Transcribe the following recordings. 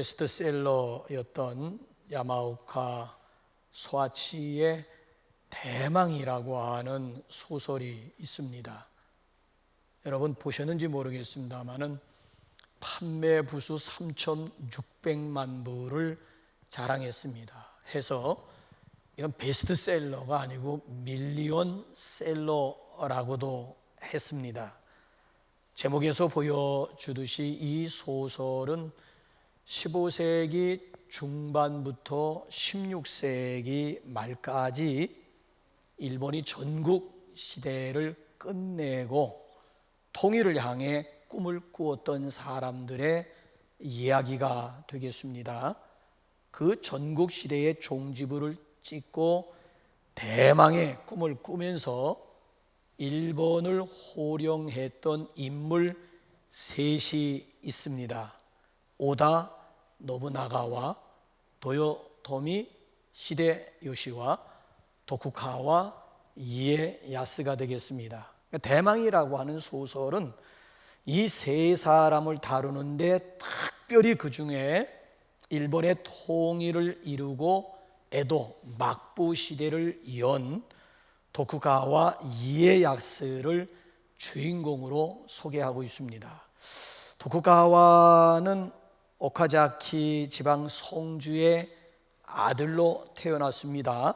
베스트셀러였던 야마오카 소아치의 대망이라고 하는 소설이 있습니다. 여러분 보셨는지 모르겠습니다만은 판매 부수 3,600만 부를 자랑했습니다. 해서 이건 베스트셀러가 아니고 밀리언셀러라고도 했습니다. 제목에서 보여주듯이 이 소설은 15세기 중반부터 16세기 말까지 일본이 전국 시대를 끝내고 통일을 향해 꿈을 꾸었던 사람들의 이야기가 되겠습니다. 그 전국 시대의 종지부를 찍고 대망의 꿈을 꾸면서 일본을 호령했던 인물 셋이 있습니다. 오다 노부나가와 도요토미 히데요시와 도쿠가와 이에야스가 되겠습니다. 대망이라고 하는 소설은 이 세 사람을 다루는데 특별히 그 중에 일본의 통일을 이루고 에도 막부 시대를 연 도쿠가와 이에야스를 주인공으로 소개하고 있습니다. 도쿠가와는 오카자키 지방 성주의 아들로 태어났습니다.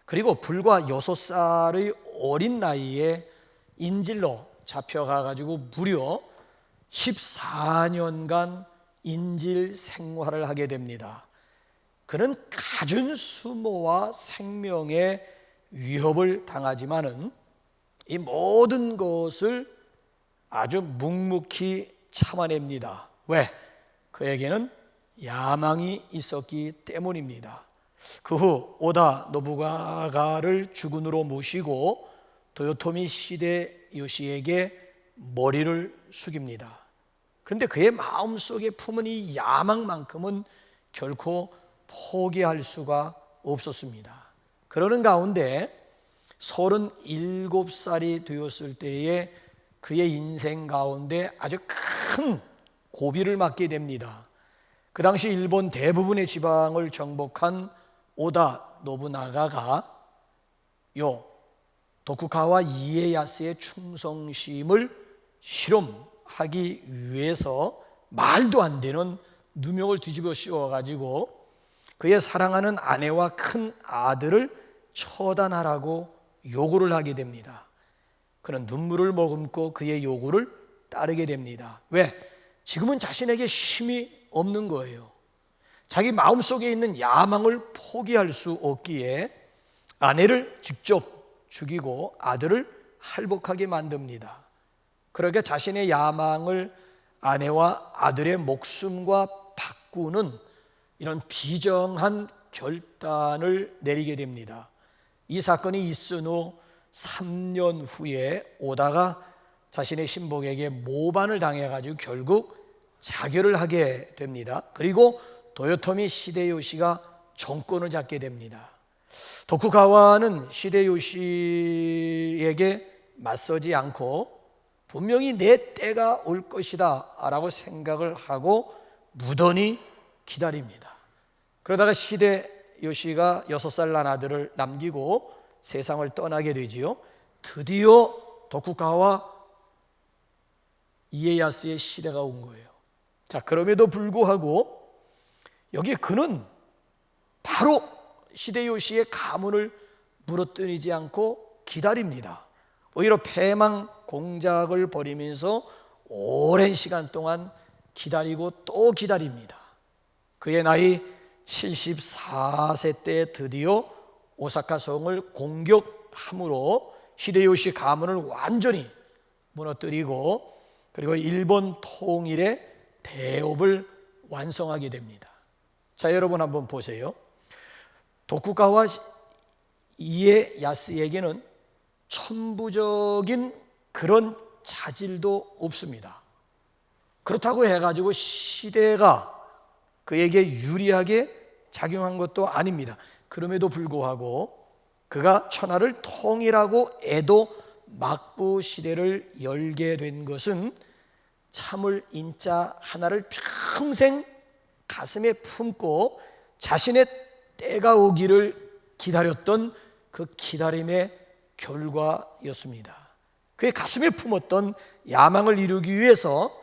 그리고 불과 6살의 어린 나이에 인질로 잡혀가가지고 무려 14년간 인질 생활을 하게 됩니다. 그는 갖은 수모와 생명의 위협을 당하지만은 이 모든 것을 아주 묵묵히 참아냅니다. 왜? 그에게는 야망이 있었기 때문입니다. 그 후 오다 노부나가를 주군으로 모시고 도요토미 히데요시에게 머리를 숙입니다. 그런데 그의 마음속에 품은 이 야망만큼은 결코 포기할 수가 없었습니다. 그러는 가운데 37살이 되었을 때에 그의 인생 가운데 아주 큰 고비를 맞게 됩니다. 그 당시 일본 대부분의 지방을 정복한 오다 노부나가가 도쿠가와 이에야스의 충성심을 실험하기 위해서 말도 안 되는 누명을 뒤집어 씌워가지고 그의 사랑하는 아내와 큰 아들을 처단하라고 요구를 하게 됩니다. 그는 눈물을 머금고 그의 요구를 따르게 됩니다. 왜? 지금은 자신에게 힘이 없는 거예요. 자기 마음속에 있는 야망을 포기할 수 없기에 아내를 직접 죽이고 아들을 할복하게 만듭니다. 그러니까 자신의 야망을 아내와 아들의 목숨과 바꾸는 이런 비정한 결단을 내리게 됩니다. 이 사건이 있은 후 3년 후에 오다가 자신의 신복에게 모반을 당해가지고 결국 자결을 하게 됩니다. 그리고 도요토미 히데요시가 정권을 잡게 됩니다. 도쿠가와는 히데요시에게 맞서지 않고 분명히 내 때가 올 것이다 라고 생각을 하고 무던히 기다립니다. 그러다가 히데요시가 6살 난 아들을 남기고 세상을 떠나게 되지요. 드디어 도쿠가와 이에야스의 시대가 온 거예요. 자, 그럼에도 불구하고 여기 그는 바로 히데요시의 가문을 무너뜨리지 않고 기다립니다. 오히려 패망 공작을 벌이면서 오랜 시간 동안 기다리고 또 기다립니다. 그의 나이 74세 때 드디어 오사카 성을 공격함으로 히데요시 가문을 완전히 무너뜨리고 그리고 일본 통일의 대업을 완성하게 됩니다. 자, 여러분 한번 보세요. 도쿠가와 이에야스에게는 천부적인 그런 자질도 없습니다. 그렇다고 해가지고 시대가 그에게 유리하게 작용한 것도 아닙니다. 그럼에도 불구하고 그가 천하를 통일하고 에도 막부 시대를 열게 된 것은 참을 인자 하나를 평생 가슴에 품고 자신의 때가 오기를 기다렸던 그 기다림의 결과였습니다. 그의 가슴에 품었던 야망을 이루기 위해서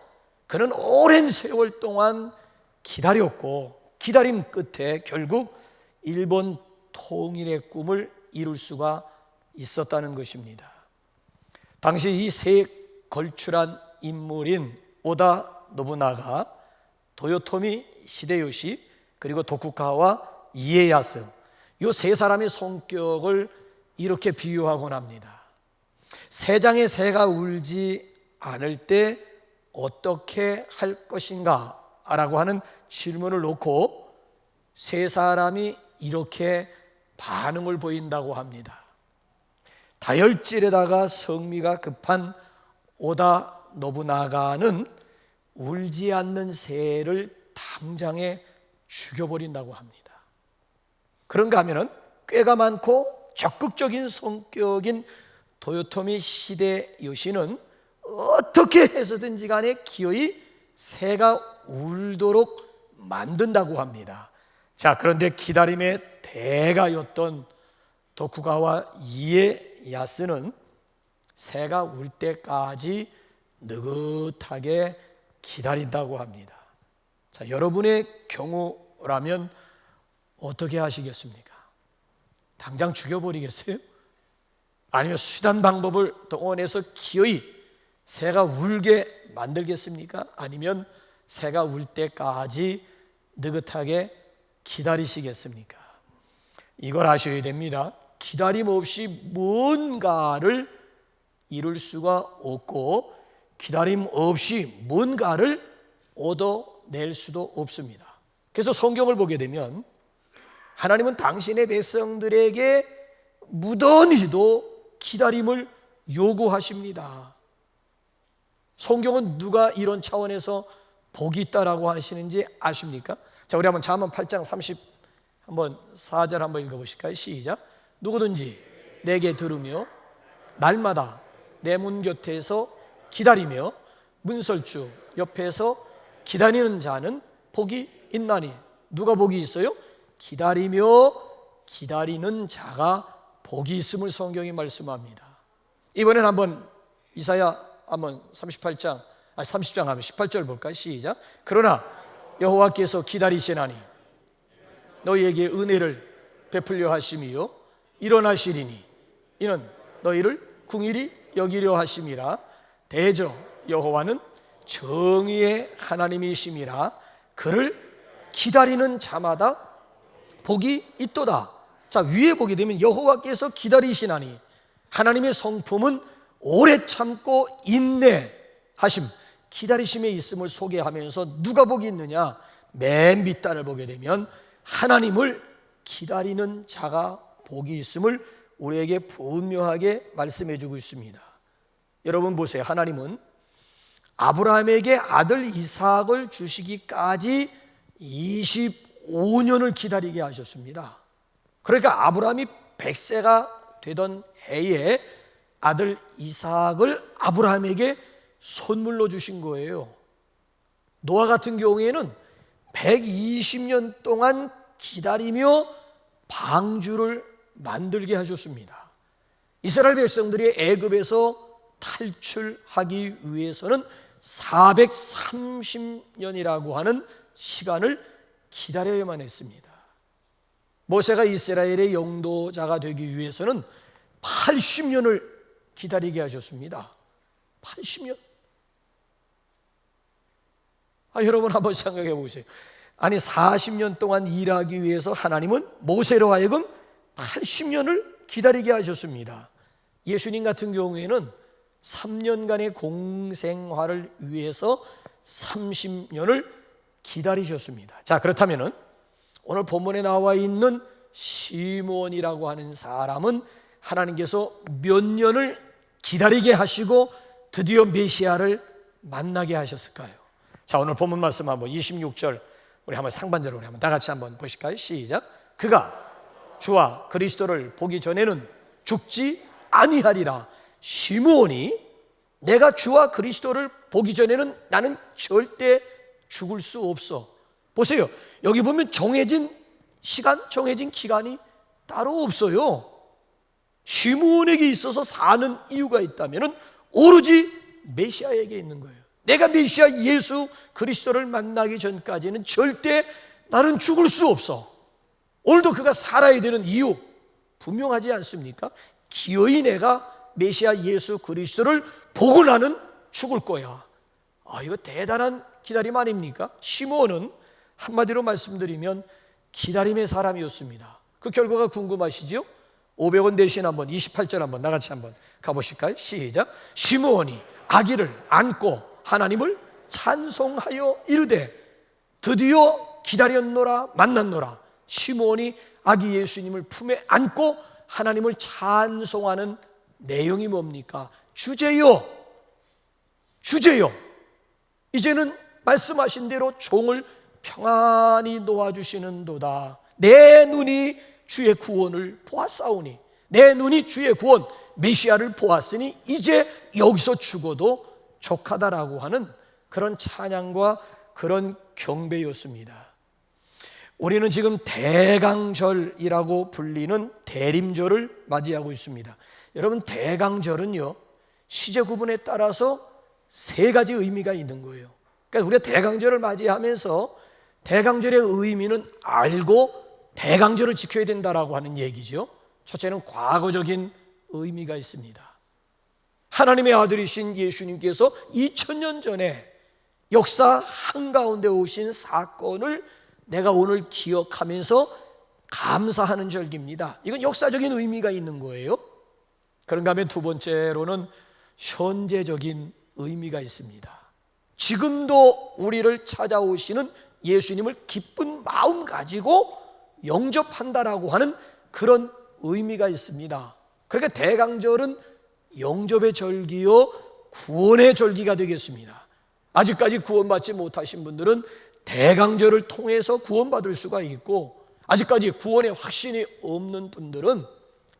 그는 오랜 세월 동안 기다렸고, 기다림 끝에 결국 일본 통일의 꿈을 이룰 수가 있었다는 것입니다. 당시 이 세 걸출한 인물인 오다 노부나가, 도요토미 히데요시, 그리고 도쿠가와 이에야스, 이 세 사람의 성격을 이렇게 비유하곤 합니다. 세 장의 새가 울지 않을 때 어떻게 할 것인가? 라고 하는 질문을 놓고 세 사람이 이렇게 반응을 보인다고 합니다. 다혈질에다가 성미가 급한 오다 노부나가는 울지 않는 새를 당장에 죽여버린다고 합니다. 그런가 하면은 꾀가 많고 적극적인 성격인 도요토미 히데요시는 어떻게 해서든지 간에 기어이 새가 울도록 만든다고 합니다. 자, 그런데 기다림의 대가였던 도쿠가와 이에야스는 새가 울 때까지 느긋하게 기다린다고 합니다. 자, 여러분의 경우라면 어떻게 하시겠습니까? 당장 죽여버리겠어요? 아니면 수단 방법을 동원해서 기어이 새가 울게 만들겠습니까? 아니면 새가 울 때까지 느긋하게 기다리시겠습니까? 이걸 아셔야 됩니다. 기다림 없이 뭔가를 이룰 수가 없고, 기다림 없이 뭔가를 얻어낼 수도 없습니다. 그래서 성경을 보게 되면 하나님은 당신의 백성들에게 무던히도 기다림을 요구하십니다. 성경은 누가 이런 차원에서 복이 있다라고 하시는지 아십니까? 자, 우리 한번 잠언 8장 4절 한번 읽어보실까요? 시작. 누구든지 내게 들으며 날마다 내 문 곁에서 기다리며 문설주 옆에서 기다리는 자는 복이 있나니. 누가 복이 있어요? 기다리며 기다리는 자가 복이 있음을 성경이 말씀합니다. 이번엔 한번 이사야 한번 30장 하면 18절 볼까요? 시작. 그러나 여호와께서 기다리시나니 너희에게 은혜를 베풀려 하심이요 일어나시리니 이는 너희를 긍휼히 여기려 하심이라. 대저 여호와는 정의의 하나님이심이라. 그를 기다리는 자마다 복이 있도다. 자, 위에 보게 되면 여호와께서 기다리시나니, 하나님의 성품은 오래 참고 인내하심, 기다리심에 있음을 소개하면서 누가 복이 있느냐? 맨 밑단을 보게 되면 하나님을 기다리는 자가 복이 있음을 우리에게 분명하게 말씀해 주고 있습니다. 여러분 보세요. 하나님은 아브라함에게 아들 이삭을 주시기까지 25년을 기다리게 하셨습니다. 그러니까 아브라함이 100세가 되던 해에 아들 이삭을 아브라함에게 선물로 주신 거예요. 노아 같은 경우에는 120년 동안 기다리며 방주를 만들게 하셨습니다. 이스라엘 백성들이 애굽에서 탈출하기 위해서는 430년이라고 하는 시간을 기다려야만 했습니다. 모세가 이스라엘의 영도자가 되기 위해서는 80년을 기다리게 하셨습니다. 80년. 여러분 한번 생각해 보세요. 아니 40년 동안 일하기 위해서 하나님은 모세로 하여금 80년을 기다리게 하셨습니다. 예수님 같은 경우에는 3년간의 공생활을 위해서 30년을 기다리셨습니다. 자, 그렇다면은 오늘 본문에 나와 있는 시므온이라고 하는 사람은 하나님께서 몇 년을 기다리게 하시고 드디어 메시아를 만나게 하셨을까요? 자, 오늘 본문 말씀 한번 26절 우리 한번 상반절로 우리 한번 다 같이 한번 보실까요? 시작. 그가 주와 그리스도를 보기 전에는 죽지 아니하리라. 시므온이 내가 주와 그리스도를 보기 전에는 나는 절대 죽을 수 없어. 보세요. 여기 보면 정해진 시간, 정해진 기간이 따로 없어요. 시므온에게 있어서 사는 이유가 있다면 오로지 메시아에게 있는 거예요. 내가 메시아 예수 그리스도를 만나기 전까지는 절대 나는 죽을 수 없어. 오늘도 그가 살아야 되는 이유 분명하지 않습니까? 기어이 내가 메시아 예수 그리스도를 보고 나는 죽을 거야. 이거 대단한 기다림 아닙니까? 시므온은 한마디로 말씀드리면 기다림의 사람이었습니다. 그 결과가 궁금하시죠? 500원 대신 한번 28절 한번 나같이 한번 가보실까요? 시작. 시므온이 아기를 안고 하나님을 찬송하여 이르되 드디어 기다렸노라 만났노라. 시므온이 아기 예수님을 품에 안고 하나님을 찬송하는 내용이 뭡니까? 주제요, 주제요. 이제는 말씀하신 대로 종을 평안히 놓아주시는도다. 내 눈이 주의 구원을 보았사오니, 내 눈이 주의 구원 메시아를 보았으니 이제 여기서 죽어도 족하다라고 하는 그런 찬양과 그런 경배였습니다. 우리는 지금 대강절이라고 불리는 대림절을 맞이하고 있습니다. 여러분, 대강절은요 시제 구분에 따라서 세 가지 의미가 있는 거예요. 그러니까 우리가 대강절을 맞이하면서 대강절의 의미는 알고 대강절을 지켜야 된다라고 하는 얘기죠. 첫째는 과거적인 의미가 있습니다. 하나님의 아들이신 예수님께서 2000년 전에 역사 한가운데 오신 사건을 내가 오늘 기억하면서 감사하는 절기입니다. 이건 역사적인 의미가 있는 거예요. 그런가 하면 두 번째로는 현재적인 의미가 있습니다. 지금도 우리를 찾아오시는 예수님을 기쁜 마음 가지고 영접한다라고 하는 그런 의미가 있습니다. 그러니까 대강절은 영접의 절기요 구원의 절기가 되겠습니다. 아직까지 구원받지 못하신 분들은 대강절을 통해서 구원받을 수가 있고, 아직까지 구원의 확신이 없는 분들은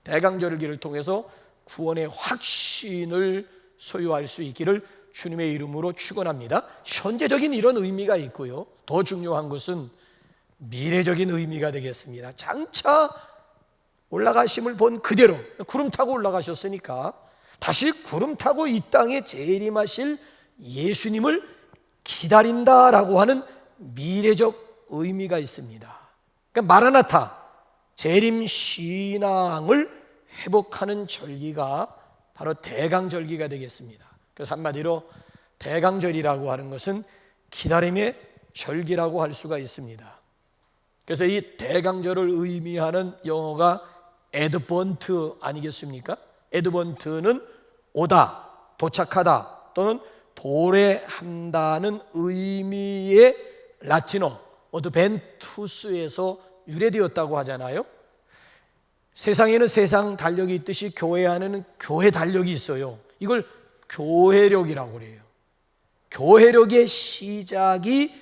대강절기를 통해서 구원의 확신을 소유할 수 있기를 주님의 이름으로 축원합니다. 현재적인 이런 의미가 있고요, 더 중요한 것은 미래적인 의미가 되겠습니다. 장차 올라가심을 본 그대로 구름 타고 올라가셨으니까 다시 구름 타고 이 땅에 재림하실 예수님을 기다린다라고 하는 미래적 의미가 있습니다. 그러니까 마라나타 재림 신앙을 회복하는 절기가 바로 대강절기가 되겠습니다. 그래서 한마디로 대강절이라고 하는 것은 기다림의 절기라고 할 수가 있습니다. 그래서 이 대강절을 의미하는 영어가 에드번트 아니겠습니까? 에드번트는 오다, 도착하다 또는 도래한다는 의미의 라틴어 어드벤투스에서 유래되었다고 하잖아요. 세상에는 세상 달력이 있듯이 교회 안에는 교회 달력이 있어요. 이걸 교회력이라고 그래요. 교회력의 시작이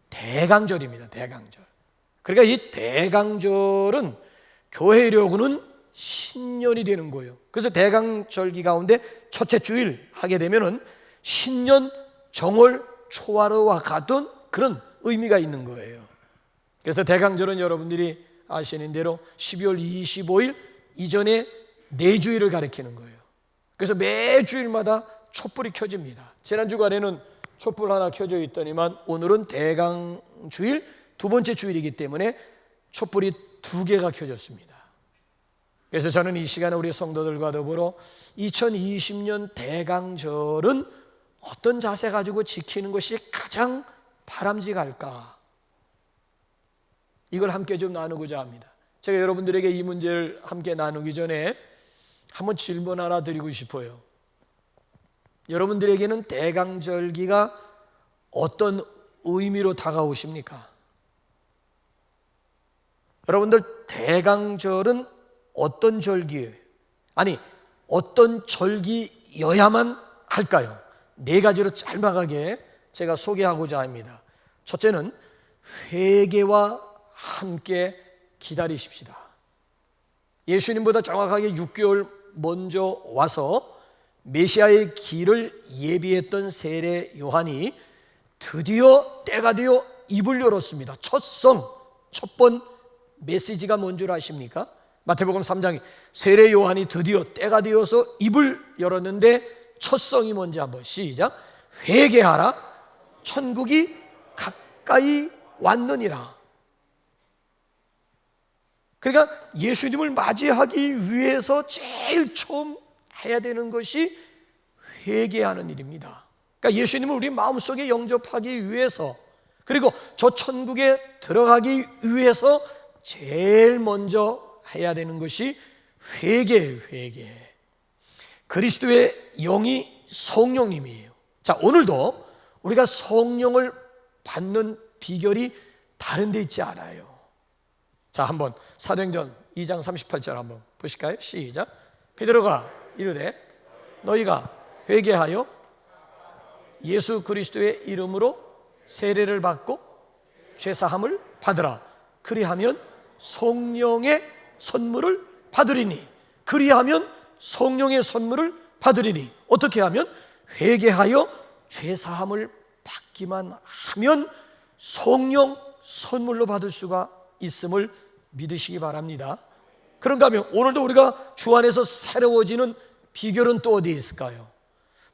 대강절입니다. 대강절. 그러니까 이 대강절은 교회력은 신년이 되는 거예요. 그래서 대강절기 가운데 첫째 주일 하게 되면은 신년 정월 초하루와 같은 그런 의미가 있는 거예요. 그래서 대강절은 여러분들이 아시는 대로 12월 25일 이전에 4주일을 가리키는 거예요. 그래서 매 주일마다 촛불이 켜집니다. 지난 주간에는 촛불 하나 켜져 있더니만 오늘은 대강주일 두 번째 주일이기 때문에 촛불이 2개가 켜졌습니다. 그래서 저는 이 시간에 우리 성도들과 더불어 2020년 대강절은 어떤 자세 가지고 지키는 것이 가장 바람직할까? 이걸 함께 좀 나누고자 합니다. 제가 여러분들에게 이 문제를 함께 나누기 전에 한번 질문 하나 드리고 싶어요. 여러분들에게는 대강절기가 어떤 의미로 다가오십니까? 여러분들 대강절은 어떤 절기예요? 아니, 어떤 절기여야만 할까요? 4가지로 짤막하게 제가 소개하고자 합니다. 첫째는 회개와 함께 기다리십시다. 예수님보다 정확하게 6개월 먼저 와서 메시아의 길을 예비했던 세례 요한이 드디어 때가 되어 입을 열었습니다. 첫 번 메시지가 뭔 줄 아십니까? 마태복음 3장에 세례 요한이 드디어 때가 되어서 입을 열었는데 첫 성이 뭔지 한번 시작. 회개하라, 천국이 가까이 왔느니라. 그러니까 예수님을 맞이하기 위해서 제일 처음 해야 되는 것이 회개하는 일입니다. 그러니까 예수님을 우리 마음속에 영접하기 위해서, 그리고 저 천국에 들어가기 위해서 제일 먼저 해야 되는 것이 회개예요. 회개. 그리스도의 영이 성령님이에요. 자, 오늘도 우리가 성령을 받는 비결이 다른 데 있지 않아요. 자, 한번 사도행전 2장 38절 한번 보실까요? 시작. 베드로가 이르되 너희가 회개하여 예수 그리스도의 이름으로 세례를 받고 죄사함을 받으라. 그리하면 성령의 선물을 받으리니. 그리하면 성령의 선물을 받으리니. 어떻게 하면? 회개하여 죄사함을 받기만 하면 성령 선물로 받을 수가 있음을 믿으시기 바랍니다. 그런가 하면 오늘도 우리가 주 안에서 새로워지는 비결은 또 어디에 있을까요?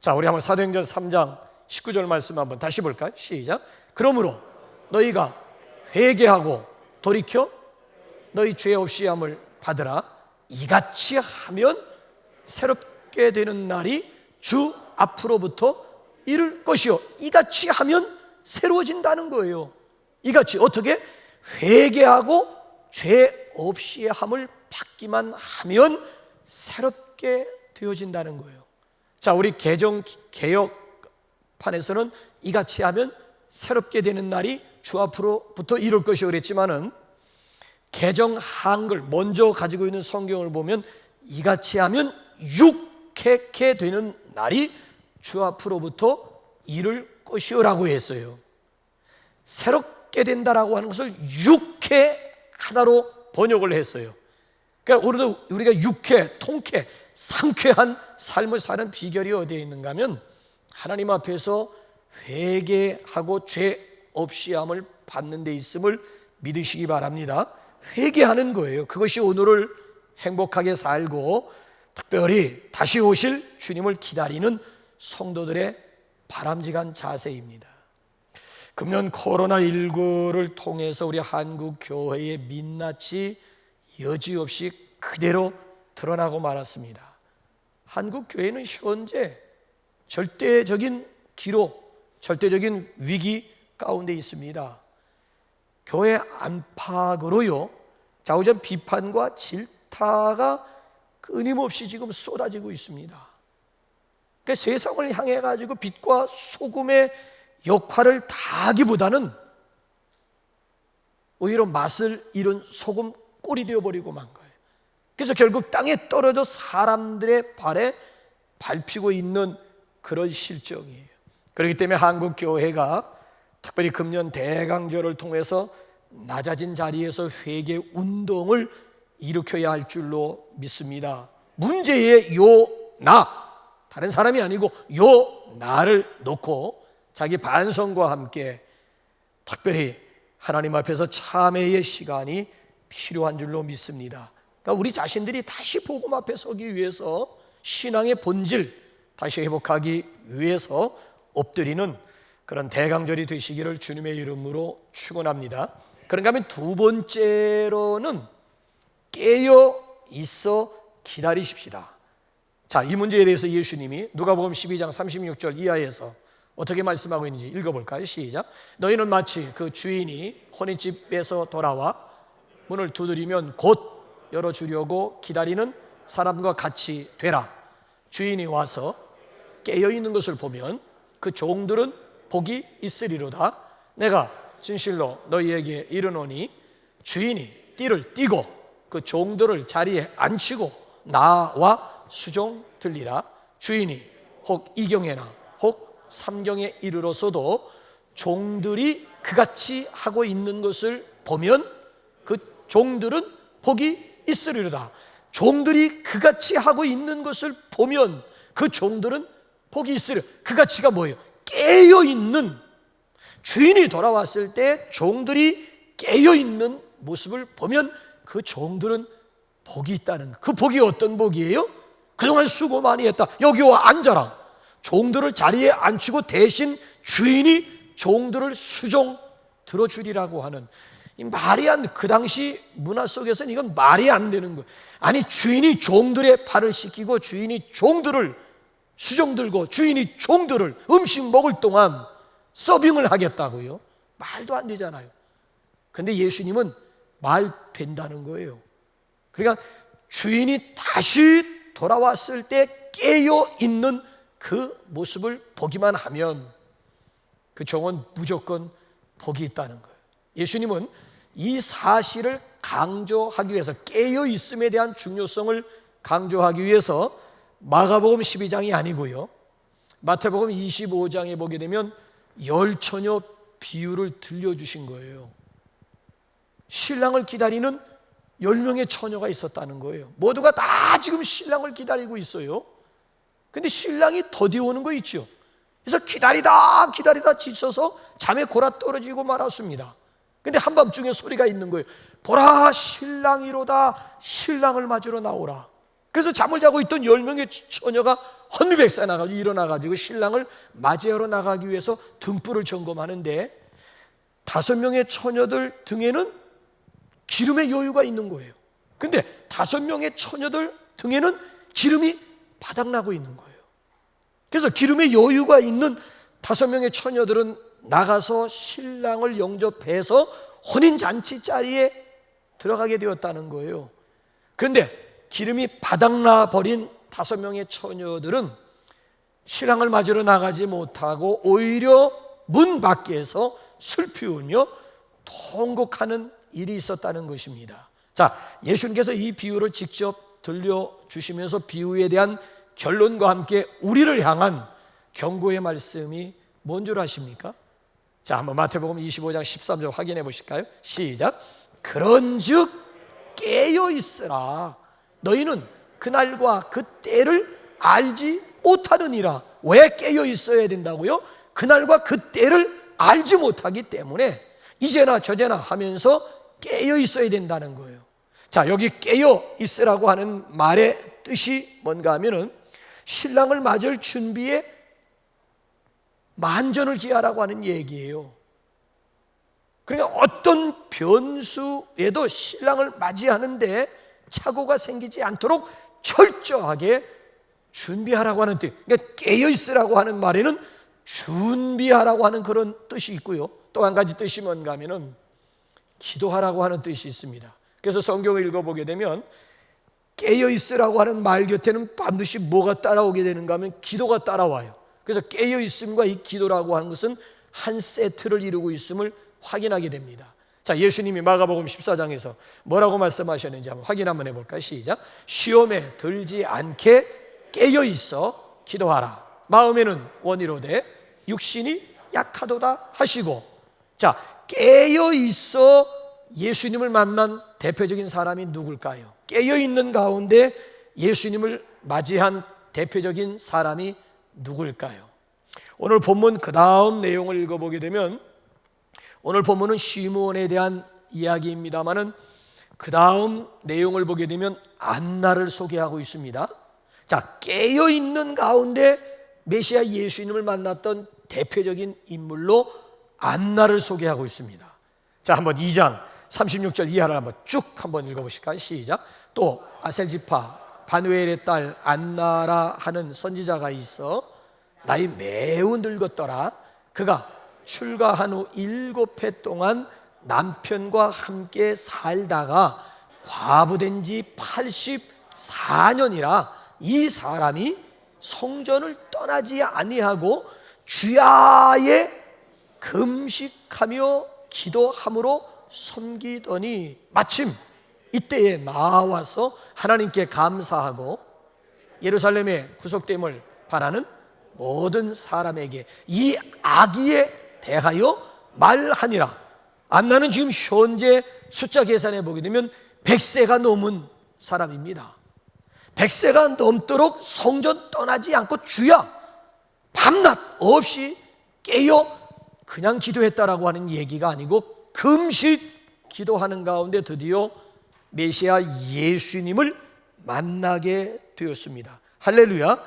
자, 우리 한번 사도행전 3장 19절 말씀 한번 다시 볼까요? 시작. 그러므로 너희가 회개하고 돌이켜 너희 죄 없이 함을 받으라. 이같이 하면 새롭게 되는 날이 주 앞으로부터 이를 것이요. 이같이 하면 새로워진다는 거예요. 이같이 어떻게? 회개하고 죄 없이 함을 받기만 하면 새롭게 되어진다는 거예요. 자, 우리 개정 개혁판에서는 이같이 하면 새롭게 되는 날이 주 앞으로부터 이룰 것이 그랬지만은 개정 한글 먼저 가지고 있는 성경을 보면 이같이 하면 육케케 되는 날이 주 앞으로부터 이룰 것이요라고 했어요. 새롭게 된다라고 하는 것을 육회하다로 번역을 했어요. 그러니까 오늘도 우리가 육회, 통쾌, 상쾌한 삶을 사는 비결이 어디에 있는가 하면 하나님 앞에서 회개하고 죄 없이 함을 받는 데 있음을 믿으시기 바랍니다. 회개하는 거예요. 그것이 오늘을 행복하게 살고 특별히 다시 오실 주님을 기다리는 성도들의 바람직한 자세입니다. 금년 코로나19를 통해서 우리 한국 교회의 민낯이 여지없이 그대로 드러나고 말았습니다. 한국 교회는 현재 절대적인 기로, 절대적인 위기 가운데 있습니다. 교회 안팎으로요, 좌우전 비판과 질타가 끊임없이 지금 쏟아지고 있습니다. 그러니까 세상을 향해 가지고 빛과 소금의 역할을 다하기보다는 오히려 맛을 잃은 소금 꼴이 되어버리고 만 거예요. 그래서 결국 땅에 떨어져 사람들의 발에 밟히고 있는 그런 실정이에요. 그렇기 때문에 한국 교회가 특별히 금년 대강절을 통해서 낮아진 자리에서 회개 운동을 일으켜야 할 줄로 믿습니다. 문제의 요 나, 다른 사람이 아니고 요 나를 놓고 자기 반성과 함께 특별히 하나님 앞에서 참회의 시간이 필요한 줄로 믿습니다. 그러니까 우리 자신들이 다시 복음 앞에 서기 위해서 신앙의 본질 다시 회복하기 위해서 엎드리는 그런 대강절이 되시기를 주님의 이름으로 축원합니다. 그런가 하면 두 번째로는 깨어 있어 기다리십시다. 자, 이 문제에 대해서 예수님이 누가복음 12장 36절 이하에서 어떻게 말씀하고 있는지 읽어볼까요? 시작. 너희는 마치 그 주인이 혼인집에서 돌아와 문을 두드리면 곧 열어주려고 기다리는 사람과 같이 되라. 주인이 와서 깨어있는 것을 보면 그 종들은 복이 있으리로다. 내가 진실로 너희에게 이르노니 주인이 띠를 띠고 그 종들을 자리에 앉히고 나와 수종 들리라. 주인이 혹 이경에나 혹 삼경에 이르러서도 종들이 그같이 하고 있는 것을 보면 그 종들은 복이 있으리로다. 종들이 그같이 하고 있는 것을 보면 그 종들은 복이 있으리라. 그같이가 뭐예요? 깨어있는, 주인이 돌아왔을 때 종들이 깨어있는 모습을 보면 그 종들은 복이 있다는 거. 그 복이 어떤 복이에요? 그동안 수고 많이 했다, 여기 와 앉아라. 종들을 자리에 앉히고 대신 주인이 종들을 수종 들어주리라고 하는, 이 말이 안, 그 당시 문화 속에서는 이건 말이 안 되는 거예요. 아니, 주인이 종들의 팔을 씻기고 주인이 종들을 수종 들고 주인이 종들을 음식 먹을 동안 서빙을 하겠다고요? 말도 안 되잖아요. 근데 예수님은 말 된다는 거예요. 그러니까 주인이 다시 돌아왔을 때 깨어 있는 그 모습을 보기만 하면 그 종은 무조건 복이 있다는 거예요. 예수님은 이 사실을 강조하기 위해서, 깨어 있음에 대한 중요성을 강조하기 위해서 마가복음 12장이 아니고요, 마태복음 25장에 보게 되면 열처녀 비유를 들려주신 거예요. 신랑을 기다리는 10명의 처녀가 있었다는 거예요. 모두가 다 지금 신랑을 기다리고 있어요. 근데 신랑이 더디 오는 거 있죠. 그래서 기다리다 지쳐서 잠에 골아 떨어지고 말았습니다. 근데 한밤중에 소리가 있는 거예요. 보라, 신랑이로다, 신랑을 맞으러 나오라. 그래서 잠을 자고 있던 10명의 처녀가 헌미백사 나가지고 일어나가지고 신랑을 맞이하러 나가기 위해서 등불을 점검하는데 5명의 처녀들 등에는 기름의 여유가 있는 거예요. 근데 5명의 처녀들 등에는 기름이 바닥나고 있는 거예요. 그래서 기름의 여유가 있는 5명의 처녀들은 나가서 신랑을 영접해서 혼인잔치 자리에 들어가게 되었다는 거예요. 그런데 기름이 바닥나 버린 5명의 처녀들은 신랑을 맞으러 나가지 못하고 오히려 문 밖에서 슬피 울며 통곡하는 일이 있었다는 것입니다. 자, 예수님께서 이 비유를 직접 들려주시면서 비유에 대한 결론과 함께 우리를 향한 경고의 말씀이 뭔 줄 아십니까? 자, 한번 마태복음 25장 13절 확인해 보실까요? 시작. 그런즉 깨어 있으라. 너희는 그날과 그 때를 알지 못하느니라. 왜 깨어 있어야 된다고요? 그날과 그 때를 알지 못하기 때문에 이제나 저제나 하면서 깨어 있어야 된다는 거예요. 자, 여기 깨어 있으라고 하는 말의 뜻이 뭔가 하면은 신랑을 맞을 준비에 만전을 기하라고 하는 얘기예요. 그러니까 어떤 변수에도 신랑을 맞이하는데 착오가 생기지 않도록 철저하게 준비하라고 하는 뜻. 그러니까 깨어 있으라고 하는 말에는 준비하라고 하는 그런 뜻이 있고요, 또 한 가지 뜻이 뭔가 하면은 기도하라고 하는 뜻이 있습니다. 그래서 성경을 읽어보게 되면 깨어 있으라고 하는 말 곁에는 반드시 뭐가 따라오게 되는가 하면 기도가 따라와요. 그래서 깨어 있음과 이 기도라고 하는 것은 한 세트를 이루고 있음을 확인하게 됩니다. 자, 예수님이 마가복음 14장에서 뭐라고 말씀하셨는지 한번 확인 한번 해볼까요? 시작. 시험에 들지 않게 깨어 있어 기도하라. 마음에는 원이로되 육신이 약하도다 하시고. 자, 깨어 있어 예수님을 만난 대표적인 사람이 누굴까요? 깨어 있는 가운데 예수님을 맞이한 대표적인 사람이 누굴까요? 오늘 본문 그 다음 내용을 읽어보게 되면, 오늘 본문은 시므온에 대한 이야기입니다만은 그 다음 내용을 보게 되면 안나를 소개하고 있습니다. 자, 깨어 있는 가운데 메시아 예수님을 만났던 대표적인 인물로 안나를 소개하고 있습니다. 자, 한번 2장 36절 이하를 한번 쭉 한번 읽어보실까요? 시작. 또 아셀지파 바누엘의 딸 안나라 하는 선지자가 있어 나이 매우 늙었더라. 그가 출가한 후 7해 동안 남편과 함께 살다가 과부된 지 84년이라 이 사람이 성전을 떠나지 아니하고 주야에 금식하며 기도함으로 섬기더니 마침 이때에 나와서 하나님께 감사하고 예루살렘의 구속됨을 바라는 모든 사람에게 이 아기에 대하여 말하니라. 안나는 지금 현재 숫자 계산해 보게 되면 100세가 넘은 사람입니다. 100세가 넘도록 성전 떠나지 않고 주야 밤낮 없이 깨어 그냥 기도했다라고 하는 얘기가 아니고 금식 기도하는 가운데 드디어 메시아 예수님을 만나게 되었습니다. 할렐루야.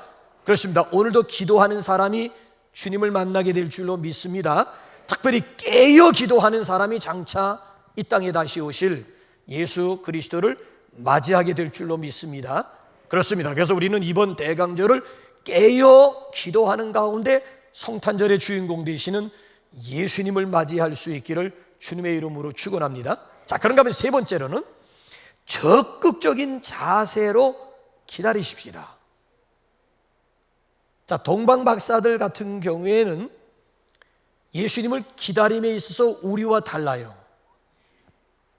그렇습니다. 오늘도 기도하는 사람이 주님을 만나게 될 줄로 믿습니다. 특별히 깨어 기도하는 사람이 장차 이 땅에 다시 오실 예수 그리스도를 맞이하게 될 줄로 믿습니다. 그렇습니다. 그래서 우리는 이번 대강절을 깨어 기도하는 가운데 성탄절의 주인공 되시는 예수님을 맞이할 수 있기를 주님의 이름으로 축원합니다. 자, 그런가 하면 세 번째로는 적극적인 자세로 기다리십시다. 자, 동방 박사들 같은 경우에는 예수님을 기다림에 있어서 우리와 달라요.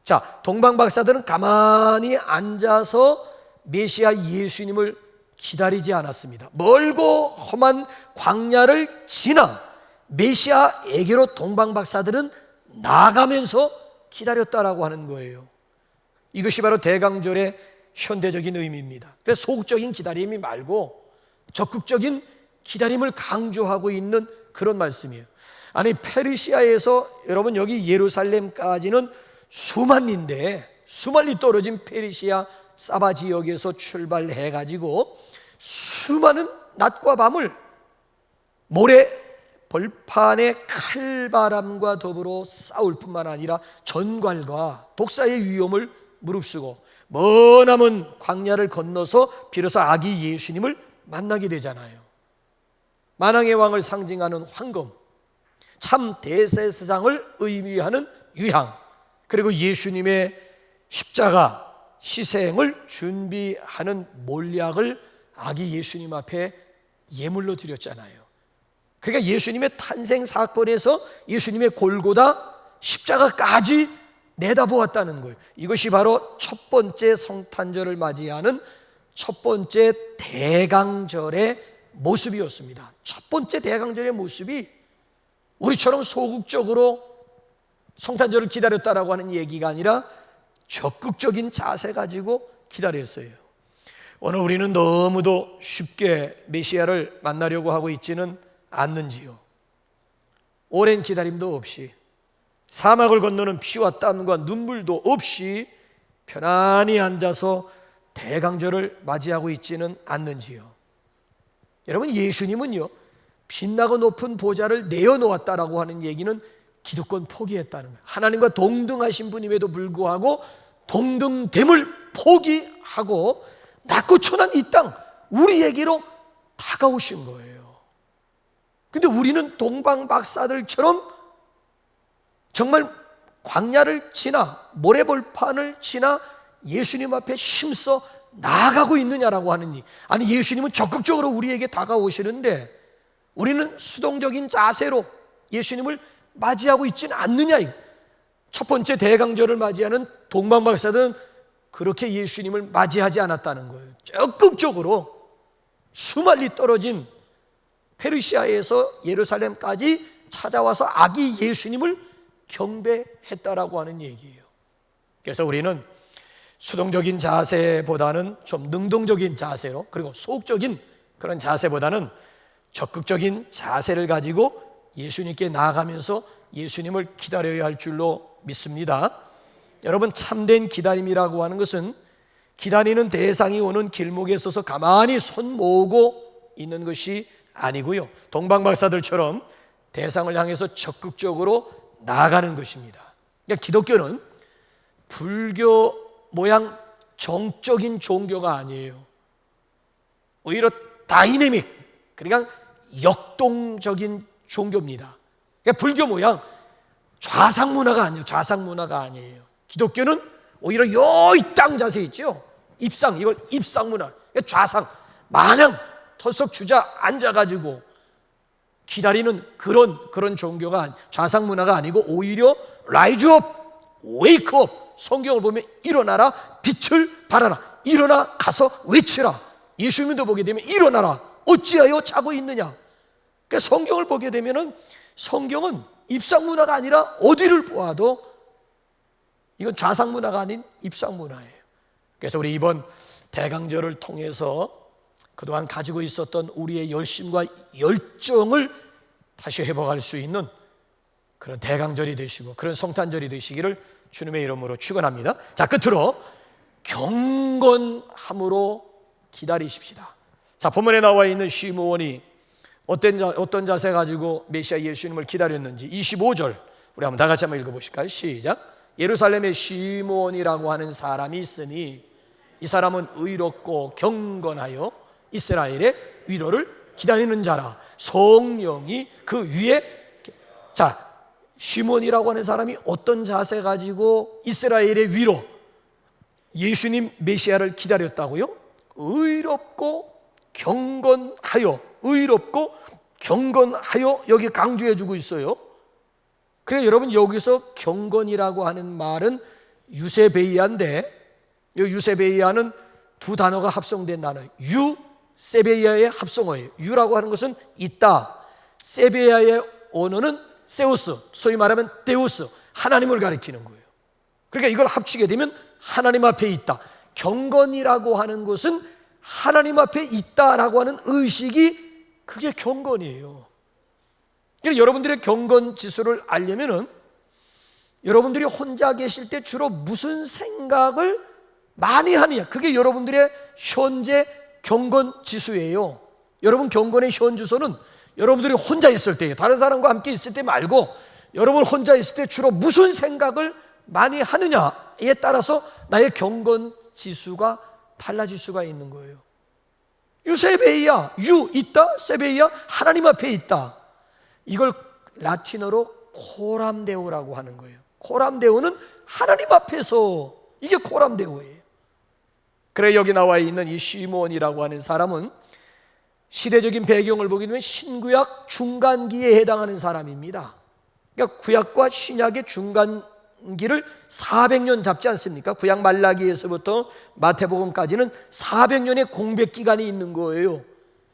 자, 동방 박사들은 가만히 앉아서 메시아 예수님을 기다리지 않았습니다. 멀고 험한 광야를 지나 메시아에게로 동방 박사들은 나가면서 기다렸다라고 하는 거예요. 이것이 바로 대강절의 현대적인 의미입니다. 그래서 소극적인 기다림이 말고 적극적인 기다림을 강조하고 있는 그런 말씀이에요. 아니, 페르시아에서 여러분 여기 예루살렘까지는 수만리 떨어진 페르시아 사바 지역에서 출발해 가지고 수많은 낮과 밤을 모래 벌판의 칼바람과 더불어 싸울 뿐만 아니라 전갈과 독사의 위험을 무릅쓰고 머나먼 광야를 건너서 비로소 아기 예수님을 만나게 되잖아요. 만왕의 왕을 상징하는 황금, 참 대제사장을 의미하는 유향, 그리고 예수님의 십자가 희생을 준비하는 몰약을 아기 예수님 앞에 예물로 드렸잖아요. 그러니까 예수님의 탄생 사건에서 예수님의 골고다 십자가까지 내다보았다는 거예요. 이것이 바로 첫 번째 성탄절을 맞이하는 첫 번째 대강절의 모습이었습니다. 첫 번째 대강절의 모습이 우리처럼 소극적으로 성탄절을 기다렸다라고 하는 얘기가 아니라 적극적인 자세 가지고 기다렸어요. 오늘 우리는 너무도 쉽게 메시아를 만나려고 하고 있지는 않는지요. 오랜 기다림도 없이 사막을 건너는 피와 땀과 눈물도 없이 편안히 앉아서 대강절을 맞이하고 있지는 않는지요. 여러분, 예수님은요, 빛나고 높은 보좌를 내어놓았다라고 하는 얘기는 기득권 포기했다는 거예요. 하나님과 동등하신 분임에도 불구하고 동등됨을 포기하고 낮고 천한 이 땅 우리에게로 다가오신 거예요. 근데 우리는 동방 박사들처럼 정말 광야를 지나 모래벌판을 지나 예수님 앞에 힘써 나아가고 있느냐라고 하느니, 아니, 예수님은 적극적으로 우리에게 다가오시는데 우리는 수동적인 자세로 예수님을 맞이하고 있지는 않느냐. 첫 번째 대강절을 맞이하는 동방 박사들은 그렇게 예수님을 맞이하지 않았다는 거예요. 적극적으로 수만리 떨어진 페르시아에서 예루살렘까지 찾아와서 아기 예수님을 경배했다라고 하는 얘기예요. 그래서 우리는 수동적인 자세보다는 좀 능동적인 자세로, 그리고 소극적인 그런 자세보다는 적극적인 자세를 가지고 예수님께 나아가면서 예수님을 기다려야 할 줄로 믿습니다. 여러분, 참된 기다림이라고 하는 것은 기다리는 대상이 오는 길목에 서서 가만히 손 모으고 있는 것이 아니고요, 동방박사들처럼 대상을 향해서 적극적으로 나아가는 것입니다. 그러니까 기독교는 불교 모양 정적인 종교가 아니에요. 오히려 다이내믹, 그러니까 역동적인 종교입니다. 그러니까 불교 모양 좌상 문화가 아니에요. 좌상 문화가 아니에요. 기독교는 오히려 이 땅 자세 있죠. 입상, 이걸 입상 문화. 그러니까 좌상 마냥 털썩 주자 앉아가지고 기다리는 그런 종교가, 좌상 문화가 아니고 오히려 라이즈 업, 웨이크 업. 성경을 보면 일어나라, 빛을 발하라, 일어나 가서 외치라. 예수님도 보게 되면 일어나라, 어찌하여 자고 있느냐. 그러니까 성경을 보게 되면은 성경은 입상 문화가 아니라 어디를 보아도 이건 좌상 문화가 아닌 입상 문화예요. 그래서 우리 이번 대강절을 통해서 그동안 가지고 있었던 우리의 열심과 열정을 다시 회복할 수 있는 그런 대강절이 되시고 그런 성탄절이 되시기를 주님의 이름으로 축원합니다. 자, 끝으로 경건함으로 기다리십시다. 자, 본문에 나와 있는 시므온이 어떤 자세 가지고 메시아 예수님을 기다렸는지 25절 우리 한번 다 같이 한번 읽어보실까요? 시작. 예루살렘에 시므온이라고 하는 사람이 있으니 이 사람은 의롭고 경건하여 이스라엘의 위로를 기다리는 자라. 성령이 그 위에. 자, 시므온이라고 하는 사람이 어떤 자세 가지고 이스라엘의 위로 예수님 메시아를 기다렸다고요? 의롭고 경건하여, 의롭고 경건하여 여기 강조해 주고 있어요. 그래, 여러분, 여기서 경건이라고 하는 말은 유세베이아인데, 이 유세베이아는 두 단어가 합성된 단어, 유세베이아의 합성어예요. 유라고 하는 것은 있다, 세베이아의 언어는 세우스, 소위 말하면 데우스, 하나님을 가리키는 거예요. 그러니까 이걸 합치게 되면 하나님 앞에 있다. 경건이라고 하는 것은 하나님 앞에 있다라고 하는 의식이, 그게 경건이에요. 그러니까 여러분들의 경건 지수를 알려면은 여러분들이 혼자 계실 때 주로 무슨 생각을 많이 하느냐, 그게 여러분들의 현재 경건 지수예요. 여러분 경건의 현 주소는 여러분들이 혼자 있을 때예요. 다른 사람과 함께 있을 때 말고, 여러분 혼자 있을 때 주로 무슨 생각을 많이 하느냐에 따라서 나의 경건 지수가 달라질 수가 있는 거예요. 유세베이아, 유 있다, 세베이아 하나님 앞에 있다. 이걸 라틴어로 코람데오라고 하는 거예요. 코람데오는 하나님 앞에서, 이게 코람데오예요. 그래, 여기 나와 있는 이 시므온이라고 하는 사람은 시대적인 배경을 보게 되면 신구약 중간기에 해당하는 사람입니다. 그러니까 구약과 신약의 중간기를 400년 잡지 않습니까? 구약 말라기에서부터 마태복음까지는 400년의 공백 기간이 있는 거예요.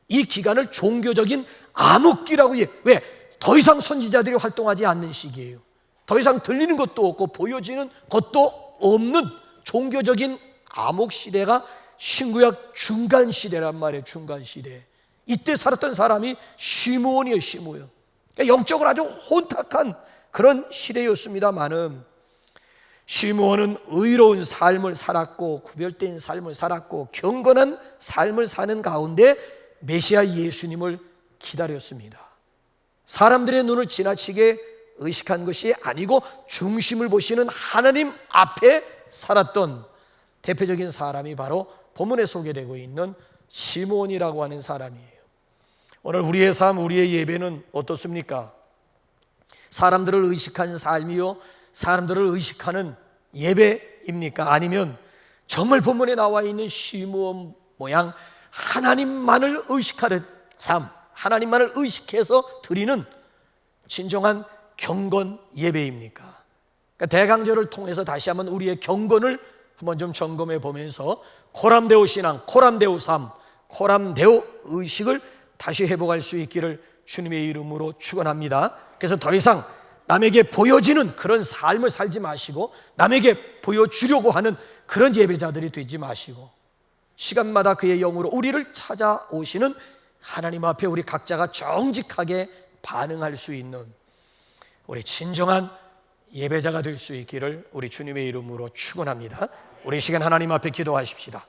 이 기간을 종교적인 암흑기라고 해요. 왜? 더 이상 선지자들이 활동하지 않는 시기예요. 더 이상 들리는 것도 없고 보여지는 것도 없는 종교적인 암흑 시대가 신구약 중간 시대란 말이에요. 중간 시대. 이때 살았던 사람이 시므온이에요. 시므온. 그러니까 영적으로 아주 혼탁한 그런 시대였습니다만은 시므온은 의로운 삶을 살았고 구별된 삶을 살았고 경건한 삶을 사는 가운데 메시아 예수님을 기다렸습니다. 사람들의 눈을 지나치게 의식한 것이 아니고 중심을 보시는 하나님 앞에 살았던 대표적인 사람이 바로 본문에 소개되고 있는 시므온이라고 하는 사람이에요. 오늘 우리의 삶, 우리의 예배는 어떻습니까? 사람들을 의식하는 삶이요, 사람들을 의식하는 예배입니까? 아니면 정말 본문에 나와 있는 시므온 모양 하나님만을 의식하는 삶, 하나님만을 의식해서 드리는 진정한 경건 예배입니까? 그러니까 대강절을 통해서 다시 한번 우리의 경건을 한번 좀 점검해 보면서 코람데오 신앙, 코람데오 삶, 코람데오 의식을 다시 회복할 수 있기를 주님의 이름으로 축원합니다. 그래서 더 이상 남에게 보여지는 그런 삶을 살지 마시고 남에게 보여주려고 하는 그런 예배자들이 되지 마시고 시간마다 그의 영으로 우리를 찾아오시는 하나님 앞에 우리 각자가 정직하게 반응할 수 있는 우리 진정한 예배자가 될 수 있기를 우리 주님의 이름으로 축원합니다. 우리 시간 하나님 앞에 기도하십시다.